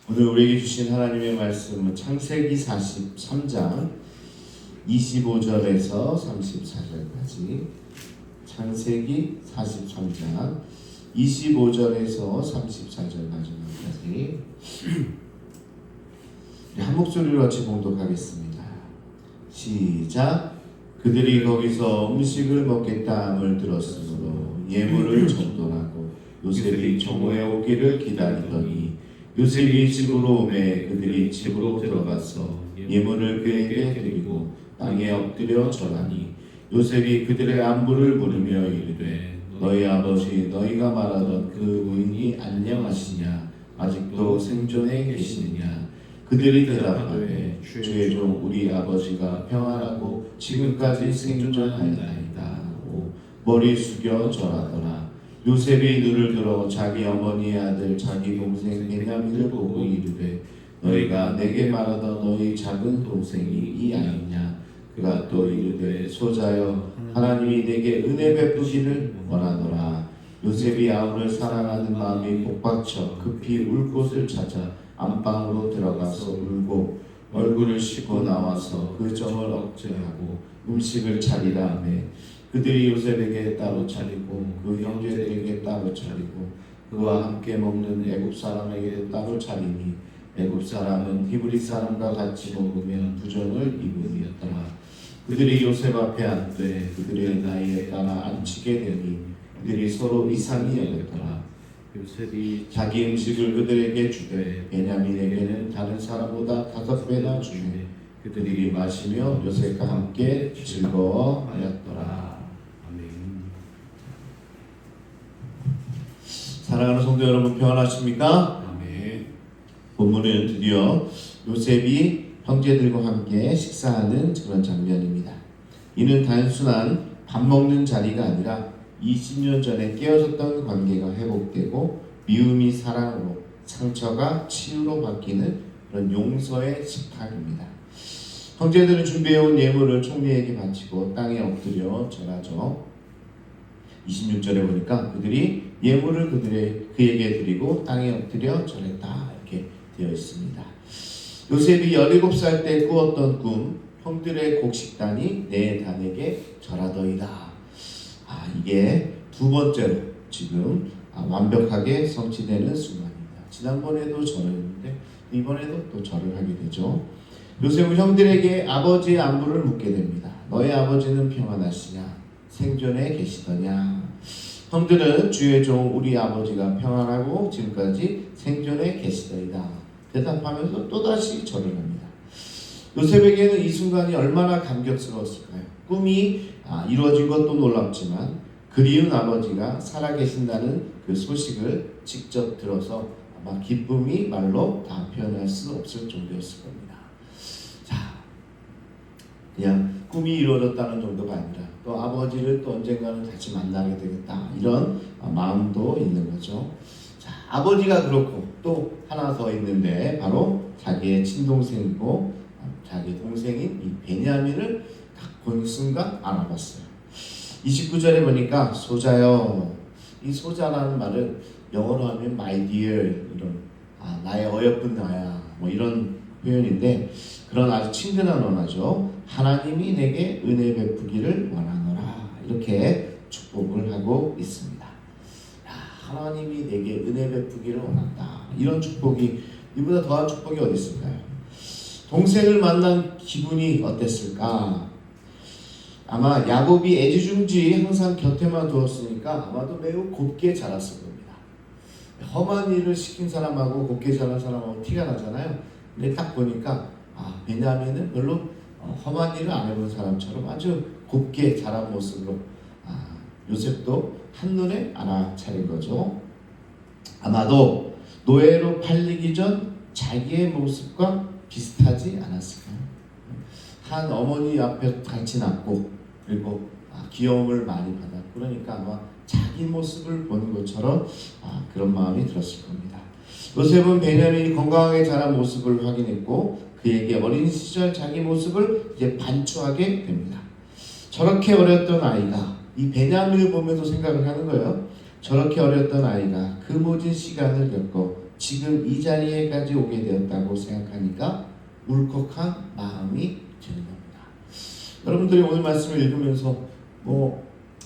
오늘 우리에게 주신 하나님의 말씀은 창세기 43장 25절에서 34절까지, 창세기 43장 25절에서 34절까지 한 목소리로 같이 봉독하겠습니다. 시작. 그들이 거기서 음식을 먹겠다함을 들었으므로 예물을 전돌하고 요셉이 정오에 오기를 기다리더니 요셉이 집으로 오매 그들이 집으로 들어가서 예물을 그에게 드리고 땅에 엎드려 절하니 요셉이 그들의 안부를 물으며 이르되 너희 아버지 너희가 말하던 그 부인이 안녕하시냐 아직도 생존해 계시느냐. 그들이 대답하되 주의 종 우리 아버지가 평안하고 지금까지 생존하였나이다 하고 머리 숙여 절하더라. 요셉이 눈을 들어 자기 어머니의 아들 자기 동생 베냐민을 보고 이르되 너희가 내게 말하던 너희 작은 동생이 이 아이냐. 그가 또 이르되 소자여 하나님이 내게 은혜 베푸시를 원하노라. 요셉이 아우를 사랑하는 마음이 복받쳐 급히 울 곳을 찾아 안방으로 들어가서 울고 얼굴을 씻고 나와서 그 정을 억제하고 음식을 차리라 하매 그들이 요셉에게 따로 차리고 그 형제들에게 따로 차리고 그와 함께 먹는 애굽 사람에게 따로 차리니 애굽 사람은 히브리 사람과 같이 먹으면 부정을 입음이었더라. 그들이 요셉 앞에 앉되 그들의 나이에 따라 앉히게 되니 그들이 서로 이상히 여겼더라. 요셉이 자기 음식을 그들에게 주되 베냐민에게는 다른 사람보다 5배나 주매 그들이 마시며 요셉과 함께 즐거워하였더라. 아멘. 사랑하는 성도 여러분, 평안하십니까? 아멘. 본문은 드디어 요셉이 형제들과 함께 식사하는 그런 장면입니다. 이는 단순한 밥 먹는 자리가 아니라 20년 전에 깨어졌던 관계가 회복되고 미움이 사랑으로, 상처가 치유로 바뀌는 그런 용서의 식탁입니다. 형제들은 준비해온 예물을 총리에게 바치고 땅에 엎드려 절하죠. 26절에 보니까 그들이 예물을 그에게 드리고 땅에 엎드려 절했다 이렇게 되어 있습니다. 요셉이 17살 때 꾸었던 꿈, 형들의 곡식단이 내 단에게 절하더이다. 이게 두 번째로 지금 완벽하게 성취되는 순간입니다. 지난번에도 절을 했는데 이번에도 또 절을 하게 되죠. 요셉은 형들에게 아버지의 안부를 묻게 됩니다. 너의 아버지는 평안하시냐? 생존해 계시더냐? 형들은 주의 종 우리 아버지가 평안하고 지금까지 생존해 계시더이다 대답하면서 또다시 절을 합니다. 요셉에게는 이 순간이 얼마나 감격스러웠을까요? 꿈이 이루어진 것도 놀랍지만 그리운 아버지가 살아계신다는 그 소식을 직접 들어서 아마 기쁨이 말로 다 표현할 수 없을 정도였을 겁니다. 자, 그냥 꿈이 이루어졌다는 정도가 아니라 또 아버지를 또 언젠가는 다시 만나게 되겠다 이런 마음도 있는 거죠. 자, 아버지가 그렇고 또 하나 더 있는데 바로 자기의 친동생이고 자기 동생인 이 베냐민을 딱 본 순간 알아봤어요. 29절에 보니까 소자요. 이 소자라는 말은 영어로 하면 my dear 이런 나의 어여쁜 나야 뭐 이런 표현인데 그런 아주 친근한 언어죠. 하나님이 내게 은혜 베푸기를 원하노라 이렇게 축복을 하고 있습니다. 하나님이 내게 은혜 베푸기를 원한다. 이런 축복이 이보다 더한 축복이 어디 있을까요? 동생을 만난 기분이 어땠을까? 아마 야곱이 애지중지 항상 곁에만 두었으니까 아마도 매우 곱게 자랐을 겁니다. 험한 일을 시킨 사람하고 곱게 자란 사람하고 티가 나잖아요. 근데 딱 보니까 베냐민은 별로 험한 일을 안 해본 사람처럼 아주 곱게 자란 모습으로 요셉도 한눈에 알아차린 거죠. 아마도 노예로 팔리기 전 자기의 모습과 비슷하지 않았을까요? 한 어머니 앞에 같이 낳고 그리고 귀여움을 많이 받았고 그러니까 아마 자기 모습을 보는 것처럼 그런 마음이 들었을 겁니다. 요셉은 베냐민이 건강하게 자란 모습을 확인했고 그에게 어린 시절 자기 모습을 이제 반추하게 됩니다. 저렇게 어렸던 아이가 이 베냐민을 보면서 생각을 하는 거예요. 저렇게 어렸던 아이가 그 모진 시간을 겪고 지금 이 자리에까지 오게 되었다고 생각하니까 울컥한 마음이 드는 겁니다. 여러분들이 오늘 말씀을 읽으면서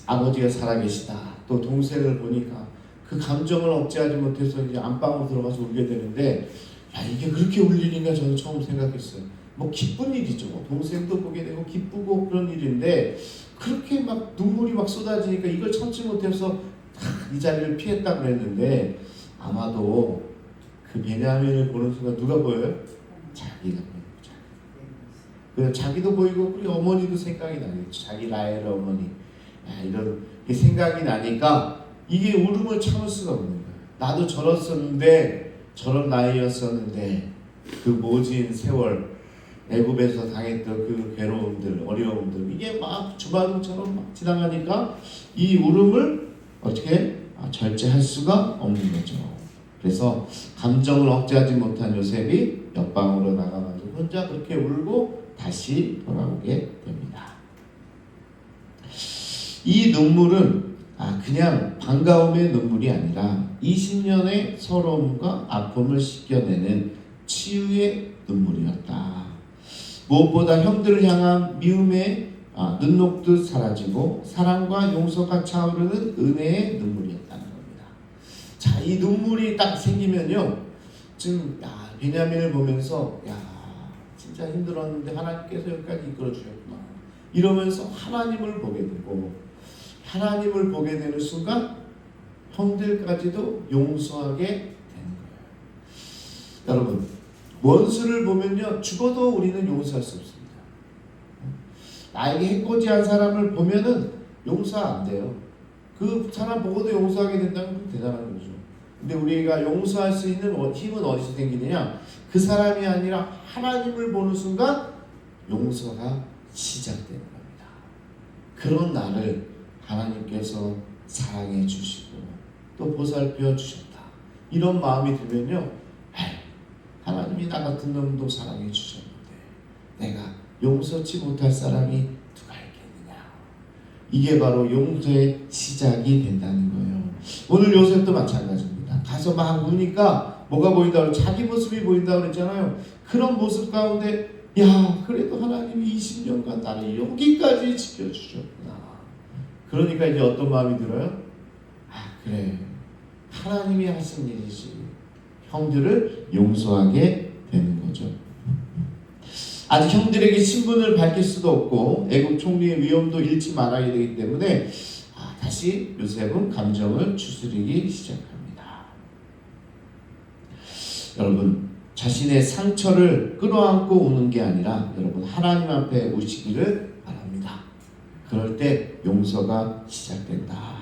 아버지가 살아계시다, 또 동생을 보니까 그 감정을 억제하지 못해서 이제 안방으로 들어가서 울게 되는데, 이게 그렇게 울 일인가 저는 처음 생각했어요. 기쁜 일이죠. 동생도 보게 되고 기쁘고 그런 일인데, 그렇게 막 눈물이 막 쏟아지니까 이걸 참지 못해서 이 자리를 피했다 그랬는데, 아마도 그 베냐민을 보는 순간 누가 보여요? 자기가 보이죠. 그래서 자기도 보이고 우리 어머니도 생각이 나겠죠. 자기 라헬 어머니. 이런 생각이 나니까 이게 울음을 참을 수가 없는 거예요. 나도 저랬었는데, 저런 나이였었는데, 그 모진 세월, 애굽에서 당했던 그 괴로움들, 어려움들, 이게 막 주마등처럼 막 지나가니까 이 울음을 어떻게 절제할 수가 없는 거죠. 그래서 감정을 억제하지 못한 요셉이 옆방으로 나가가지고 혼자 그렇게 울고 다시 돌아오게 됩니다. 이 눈물은 그냥 반가움의 눈물이 아니라 20년의 서러움과 아픔을 씻겨내는 치유의 눈물이었다. 무엇보다 형들을 향한 미움의 눈녹듯 사라지고 사랑과 용서가 차오르는 은혜의 눈물이었다는 겁니다. 자, 이 눈물이 딱 생기면요, 지금 베냐민을 보면서 진짜 힘들었는데 하나님께서 여기까지 이끌어 주셨구나 이러면서 하나님을 보게 되고, 하나님을 보게 되는 순간 형들까지도 용서하게 되는 거예요. 여러분, 원수를 보면요, 죽어도 우리는 용서할 수 없습니다. 나에게 해코지한 사람을 보면은 용서 안 돼요. 그 사람 보고도 용서하게 된다면 대단한 거죠. 근데 우리가 용서할 수 있는 힘은 어디서 생기느냐? 그 사람이 아니라 하나님을 보는 순간 용서가 시작되는 겁니다. 그런 나를 하나님께서 사랑해 주시고 또 보살펴 주셨다, 이런 마음이 들면요, 하나님이 나 같은 놈도 사랑해 주셨는데 내가 용서치 못할 사람이 누가 있겠느냐. 이게 바로 용서의 시작이 된다는 거예요. 오늘 요셉도 마찬가지입니다. 가서 막 우니까 뭐가 보인다고, 자기 모습이 보인다고 그랬잖아요. 그런 모습 가운데 그래도 하나님이 20년간 나를 여기까지 지켜주셨구나. 그러니까 이제 어떤 마음이 들어요? 그래, 하나님이 하신 일이지. 형들을 용서하게 되는 거죠. 아직 형들에게 신분을 밝힐 수도 없고 애국 총리의 위험도 잃지 말아야 되기 때문에 다시 요셉은 감정을 추스리기 시작합니다. 여러분, 자신의 상처를 끌어안고 우는 게 아니라 여러분 하나님 앞에 우시기를 바랍니다. 그럴 때 용서가 시작된다.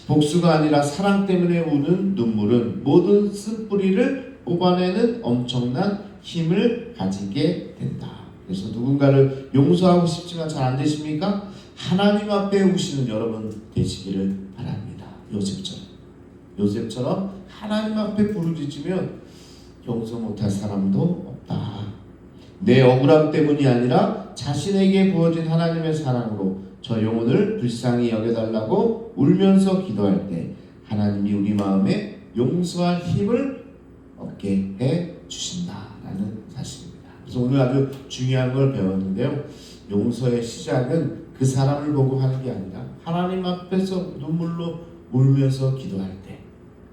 복수가 아니라 사랑 때문에 우는 눈물은 모든 쓴뿌리를 뽑아내는 엄청난 힘을 가지게 된다. 그래서 누군가를 용서하고 싶지만 잘 안 되십니까? 하나님 앞에 우시는 여러분 되시기를 바랍니다. 요셉처럼 하나님 앞에 부르짖으면 용서 못할 사람도 없다. 내 억울함 때문이 아니라 자신에게 부어진 하나님의 사랑으로 저 영혼을 불쌍히 여겨달라고 울면서 기도할 때 하나님이 우리 마음에 용서할 힘을 얻게 해 주신다라는 사실입니다. 그래서 오늘 아주 중요한 걸 배웠는데요, 용서의 시작은 그 사람을 보고 하는 게 아니라 하나님 앞에서 눈물로 울면서 기도할 때,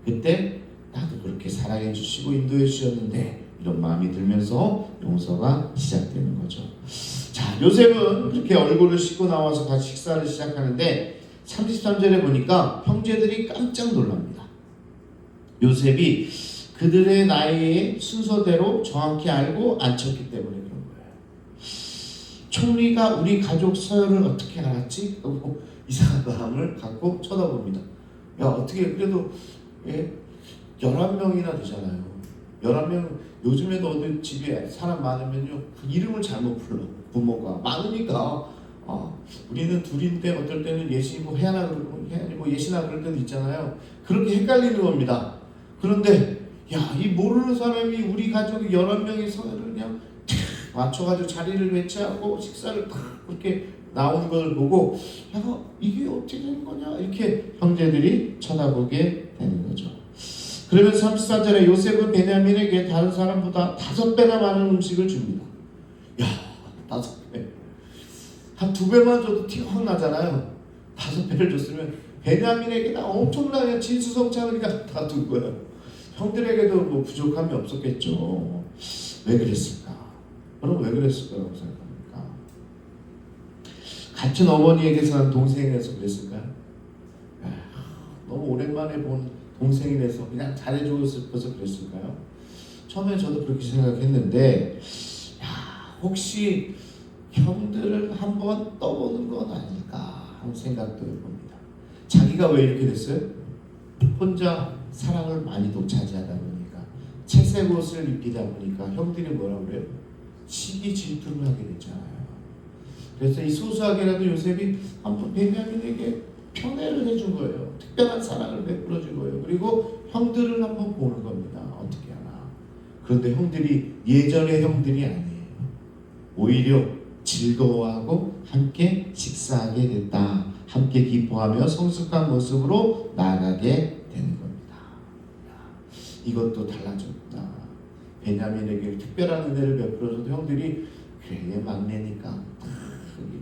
그때 나도 그렇게 사랑해 주시고 인도해 주셨는데 이런 마음이 들면서 용서가 시작되는 거죠. 자, 요셉은 그렇게 얼굴을 씻고 나와서 다시 식사를 시작하는데 33절에 보니까 형제들이 깜짝 놀랍니다. 요셉이 그들의 나이의 순서대로 정확히 알고 앉혔기 때문에 그런 거예요. 총리가 우리 가족 서열을 어떻게 알았지? 하고 이상한 마음을 갖고 쳐다봅니다. 어떻게 그래도 11명이나 되잖아요. 11명, 요즘에도 어디 집에 사람 많으면요, 그 이름을 잘못 불러. 부모가 많으니까 우리는 둘인데 어떨 때는 예시고 혜연아 그러고 혜연이고 예시나 그럴 때도 있잖아요. 그렇게 헷갈리는 겁니다. 그런데 이 모르는 사람이 우리 가족이 11명의 서열을 그냥 맞춰가지고 자리를 배치하고 식사를 다 그렇게 나오는 걸 보고 이게 어떻게 된 거냐 이렇게 형제들이 쳐다보게 되는 거죠. 그러면 34절에 요셉은 베냐민에게 다른 사람보다 5배나 많은 음식을 줍니다. 야, 5배. 한 2배만 줘도 티가 확 나잖아요. 5배를 줬으면 베냐민에게 엄청나게 진수성찬을 다 둔 거예요. 형들에게도 뭐 부족함이 없었겠죠. 왜 그랬을까? 여러분 왜 그랬을까라고 생각합니까? 같은 어머니에게서 난 동생에서 그랬을까요? 너무 오랜만에 본 동생이라서 그냥 잘해주고 싶어서 그랬을까요? 처음에 저도 그렇게 생각했는데 혹시 형들을 한번 떠보는 건 아닐까 하는 생각도 해봅니다. 자기가 왜 이렇게 됐어요? 혼자 사랑을 많이 독차지하다 보니까 채색 옷을 입히다 보니까 형들이 뭐라 그래요? 시기 질투를 하게 됐잖아요. 그래서 이 소소하게라도 요셉이 한번 베냐민에게 편애를 해준 거예요. 특별한 사랑을 베풀어 준 거예요. 그리고 형들을 한번 보는 겁니다. 어떻게 하나. 그런데 형들이 예전의 형들이 아니에요. 오히려 즐거워하고 함께 식사하게 됐다. 함께 기뻐하며 성숙한 모습으로 나아가게 되는 겁니다. 이것도 달라졌다. 베냐민에게 특별한 은혜를 베풀어줘도 형들이 그래 막내니까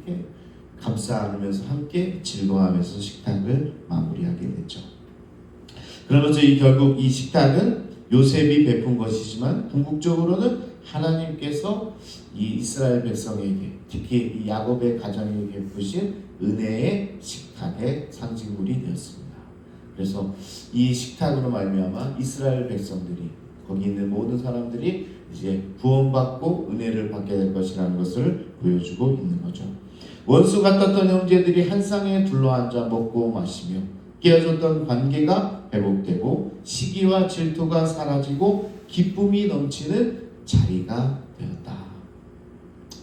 이렇게 감싸 안으면서 함께 즐거워하면서 식탁을 마무리하게 됐죠. 그러면서 결국 이 식탁은 요셉이 베푼 것이지만 궁극적으로는 하나님께서 이 이스라엘 백성에게 특히 이 야곱의 가정에게 베푸신 은혜의 식탁의 상징물이 되었습니다. 그래서 이 식탁으로 말미암아 이스라엘 백성들이 거기 있는 모든 사람들이 이제 구원받고 은혜를 받게 될 것이라는 것을 보여주고 있는 거죠. 원수 같았던 형제들이 한 쌍에 둘러앉아 먹고 마시며 깨어졌던 관계가 회복되고 시기와 질투가 사라지고 기쁨이 넘치는 자리가 되었다.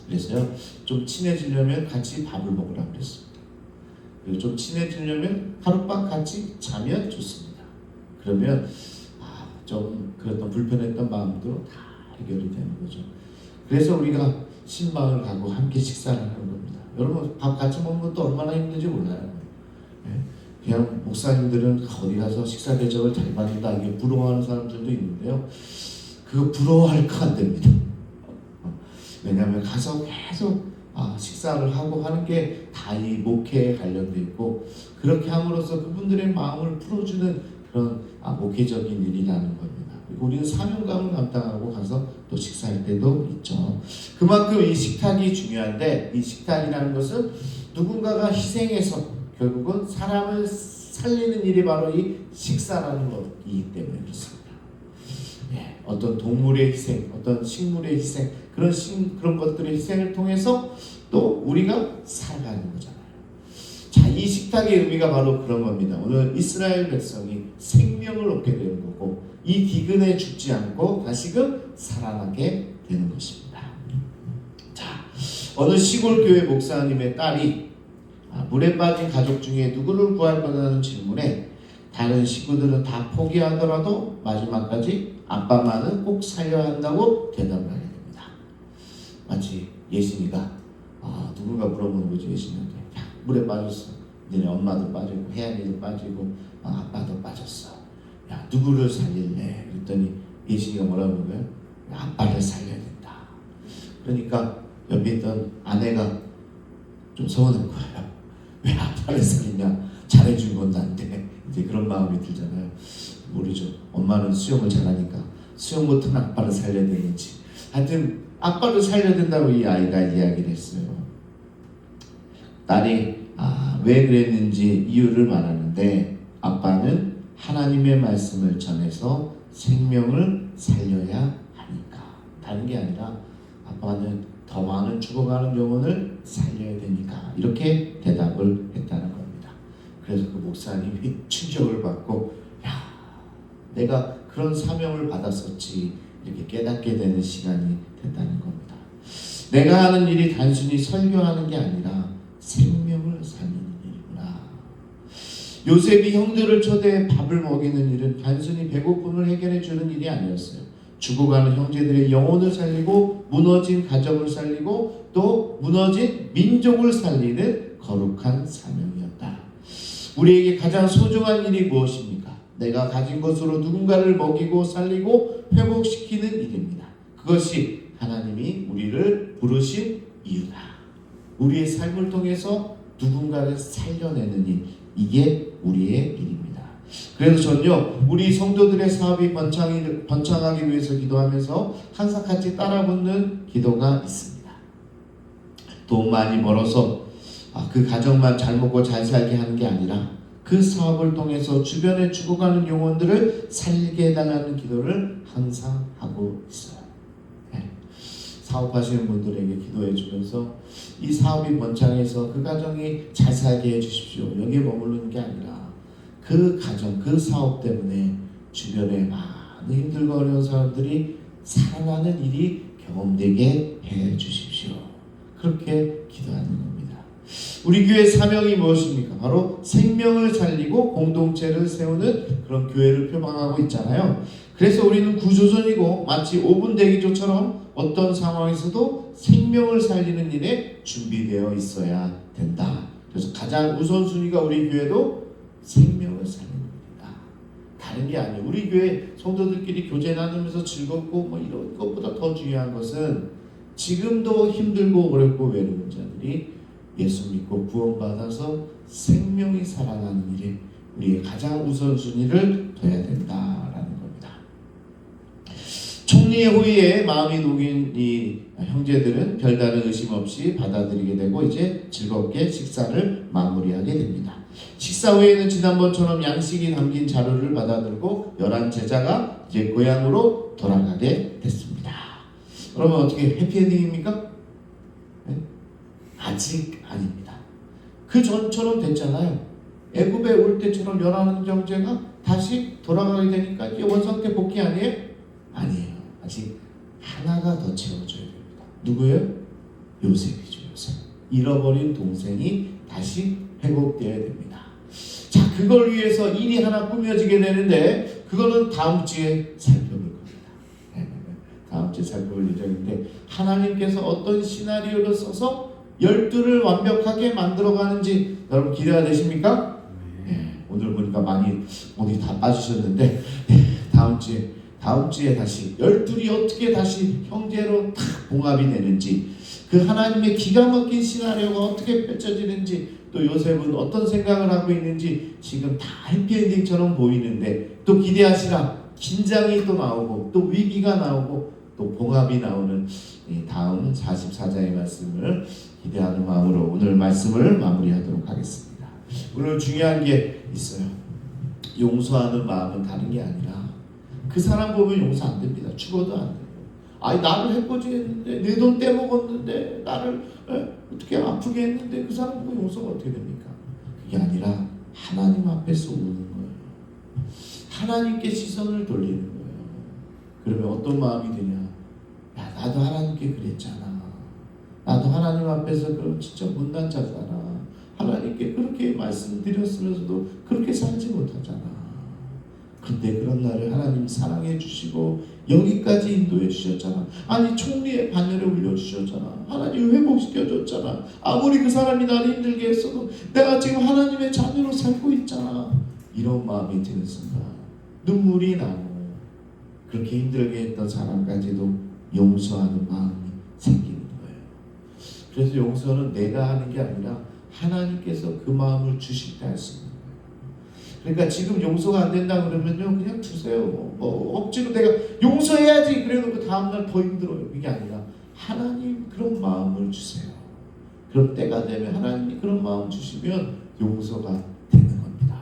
그래서요, 좀 친해지려면 같이 밥을 먹으라 그랬습니다. 그리고 좀 친해지려면 하룻밤 같이 자면 좋습니다. 그러면 좀 그랬던 불편했던 마음도 다 해결이 되는 거죠. 그래서 우리가 신방을 가고 함께 식사를 하는 겁니다. 여러분 밥 같이 먹는 것도 얼마나 힘든지 몰라요. 그냥 목사님들은 어디 가서 식사 대접을 잘 받는다 이게 부러워하는 사람들도 있는데요. 그거 부러워할까 안 됩니다. 왜냐하면 가서 계속 식사를 하고 하는 게 다 이 목회에 관련돼 있고 그렇게 함으로써 그분들의 마음을 풀어주는 그런 목회적인 일이라는 겁니다. 그리고 우리는 사명감을 감당하고 가서 또 식사할 때도 있죠. 그만큼 이 식탁이 중요한데 이 식탁이라는 것은 누군가가 희생해서 결국은 사람을 살리는 일이 바로 이 식사라는 것이기 때문에 그렇습니다. 어떤 동물의 희생, 어떤 식물의 희생, 그런 것들의 희생을 통해서 또 우리가 살아가는 거잖아요. 자, 이 식탁의 의미가 바로 그런 겁니다. 오늘 이스라엘 백성이 생명을 얻게 되는 거고 이 기근에 죽지 않고 다시금 살아나게 되는 것입니다. 자, 어느 시골 교회 목사님의 딸이 물에 빠진 가족 중에 누구를 구할 거냐는 질문에 다른 식구들은 다 포기하더라도 마지막까지 아빠만은 꼭 살려야 한다고 대답을 하게 됩니다. 마치 예신이가 누군가 물어보는 거죠. 예신이한테 야, 물에 빠졌어. 너네 엄마도 빠지고 혜안이도 빠지고 아빠도 빠졌어. 야, 누구를 살릴래? 그랬더니 예신이가 뭐라고 하는 거예요? 아빠를 살려야 된다. 그러니까 옆에 있던 아내가 좀 서운한 거예요. 왜 아빠를 살리냐? 잘해준 건 난데. 이제 그런 마음이 들잖아요. 모르죠. 엄마는 수영을 잘하니까 수영 못하는 아빠를 살려야 되는지. 하여튼 아빠를 살려야 된다고 이 아이가 이야기를 했어요. 딸이 왜 그랬는지 이유를 말하는데 아빠는 하나님의 말씀을 전해서 생명을 살려야 하니까. 다른 게 아니라 아빠는 더 많은 죽어가는 영혼을 살려야 되니까 이렇게 대답을 했다는 겁니다. 그래서 그 목사님이 충격을 받고 야, 내가 그런 사명을 받았었지 이렇게 깨닫게 되는 시간이 됐다는 겁니다. 내가 하는 일이 단순히 설교하는 게 아니라 생명을 살리는 일이구나. 요셉이 형들을 초대해 밥을 먹이는 일은 단순히 배고픔을 해결해 주는 일이 아니었어요. 죽어가는 형제들의 영혼을 살리고 무너진 가정을 살리고 또 무너진 민족을 살리는 거룩한 사명이었다. 우리에게 가장 소중한 일이 무엇입니까? 내가 가진 것으로 누군가를 먹이고 살리고 회복시키는 일입니다. 그것이 하나님이 우리를 부르신 이유다. 우리의 삶을 통해서 누군가를 살려내는 일, 이게 우리의 일입니다. 그래서 저는요, 우리 성도들의 사업이 번창하기 위해서 기도하면서 항상 같이 따라붙는 기도가 있습니다. 돈 많이 벌어서 그 가정만 잘 먹고 잘 살게 하는 게 아니라 그 사업을 통해서 주변에 죽어가는 영혼들을 살게 해달라는 기도를 항상 하고 있어요. 사업하시는 분들에게 기도해 주면서 이 사업이 번창해서 그 가정이 잘 살게 해주십시오. 여기에 머무르는 게 아니라 그 가정, 그 사업 때문에 주변에 많은 힘들고 어려운 사람들이 살아나는 일이 경험되게 해 주십시오. 그렇게 기도하는 겁니다. 우리 교회의 사명이 무엇입니까? 바로 생명을 살리고 공동체를 세우는 그런 교회를 표방하고 있잖아요. 그래서 우리는 구조선이고 마치 5분 대기조처럼 어떤 상황에서도 생명을 살리는 일에 준비되어 있어야 된다. 그래서 가장 우선순위가 우리 교회도 생명을 살리는 겁니다. 다른 게 아니에요. 우리 교회 성도들끼리 교제 나누면서 즐겁고 이런 것보다 더 중요한 것은 지금도 힘들고 어렵고 외로운 자들이 예수 믿고 구원받아서 생명이 살아나는 일에 우리의 가장 우선순위를 둬야 된다라는 겁니다. 총리의 호의에 마음이 녹인 이 형제들은 별다른 의심 없이 받아들이게 되고 이제 즐겁게 식사를 마무리하게 됩니다. 식사 후에는 지난번처럼 양식이 담긴 자료를 받아들고 11 제자가 이제 고향으로 돌아가게 됐습니다. 그러면 어떻게 해피엔딩입니까? 네? 아직 아닙니다. 그 전처럼 됐잖아요. 애굽에 올 때처럼 11 형제가 다시 돌아가게 되니까 이제 원상 때 복귀 아니에요? 아니에요. 아직 하나가 더 채워줘야 됩니다. 누구예요? 요셉이죠. 요셉. 잃어버린 동생이 다시 회복되어야 됩니다. 자, 그걸 위해서 일이 하나 꾸며지게 되는데 그거는 다음 주에 살펴볼 겁니다. 다음 주에 살펴볼 예정인데 하나님께서 어떤 시나리오를 써서 12를 완벽하게 만들어가는지 여러분 기대가 되십니까? 오늘 보니까 많이 어디 다 빠지셨는데 다음 주에 다시 12이 어떻게 다시 형제로 딱 봉합이 되는지 그 하나님의 기가 막힌 시나리오가 어떻게 펼쳐지는지 또 요셉은 어떤 생각을 하고 있는지 지금 다 해피엔딩처럼 보이는데 또 기대하시라. 긴장이 또 나오고 또 위기가 나오고 또 봉합이 나오는 다음 44장의 말씀을 기대하는 마음으로 오늘 말씀을 마무리하도록 하겠습니다. 오늘 중요한 게 있어요. 용서하는 마음은 다른 게 아니라 그 사람 보면 용서 안 됩니다. 죽어도 안 돼요. 아니 나를 해코지했는데 내 돈 떼먹었는데 나를 어떻게 아프게 했는데 그 사람 보고 용서가 어떻게 됩니까? 그게 아니라 하나님 앞에서 우는 거예요. 하나님께 시선을 돌리는 거예요. 그러면 어떤 마음이 드냐? 야 나도 하나님께 그랬잖아. 나도 하나님 앞에서 그럼 진짜 못난 자잖아. 하나님께 그렇게 말씀드렸으면서도 그렇게 살지 못하잖아. 근데 그런 나를 하나님 사랑해 주시고 여기까지 인도해 주셨잖아. 아니 총리의 반열에 올려주셨잖아. 하나님 회복시켜 줬잖아. 아무리 그 사람이 나를 힘들게 했어도 내가 지금 하나님의 자녀로 살고 있잖아. 이런 마음이 드는 순간 눈물이 나고 그렇게 힘들게 했던 사람까지도 용서하는 마음이 생기는 거예요. 그래서 용서는 내가 하는 게 아니라 하나님께서 그 마음을 주실 때 할 수 있는 거예요. 그러니까 지금 용서가 안 된다 그러면요 그냥 두세요. 억지로 내가 용서해야지 그래놓고 다음날 더 힘들어요. 이게 아니라 하나님 그런 마음을 주세요. 그럼 때가 되면 하나님이 그런 마음 주시면 용서가 되는 겁니다.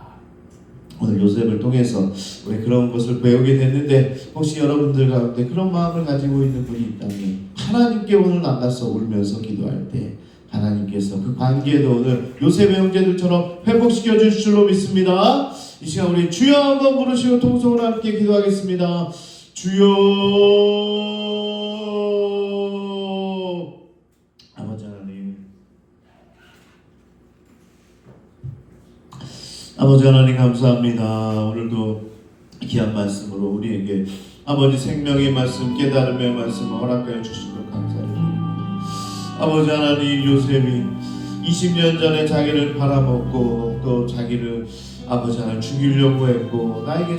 오늘 요셉을 통해서 우리 그런 것을 배우게 됐는데 혹시 여러분들 가운데 그런 마음을 가지고 있는 분이 있다면 하나님께 오늘 나가서 울면서 기도할 때 하나님께서 그 관계도 오늘 요셉의 형제들처럼 회복시켜 주실 줄로 믿습니다. 이 시간 우리 주여 한번 부르시고 통성으로 함께 기도하겠습니다. 주여. 아버지 하나님, 아버지 하나님 감사합니다. 오늘도 귀한 말씀으로 우리에게 아버지 생명의 말씀, 깨달음의 말씀 허락하여 주신 것 감사드립니다. 아버지 하나님, 요셉이 20년 전에 자기를 팔아먹고 또 자기를 아버지 하나님 죽이려고 했고 나에게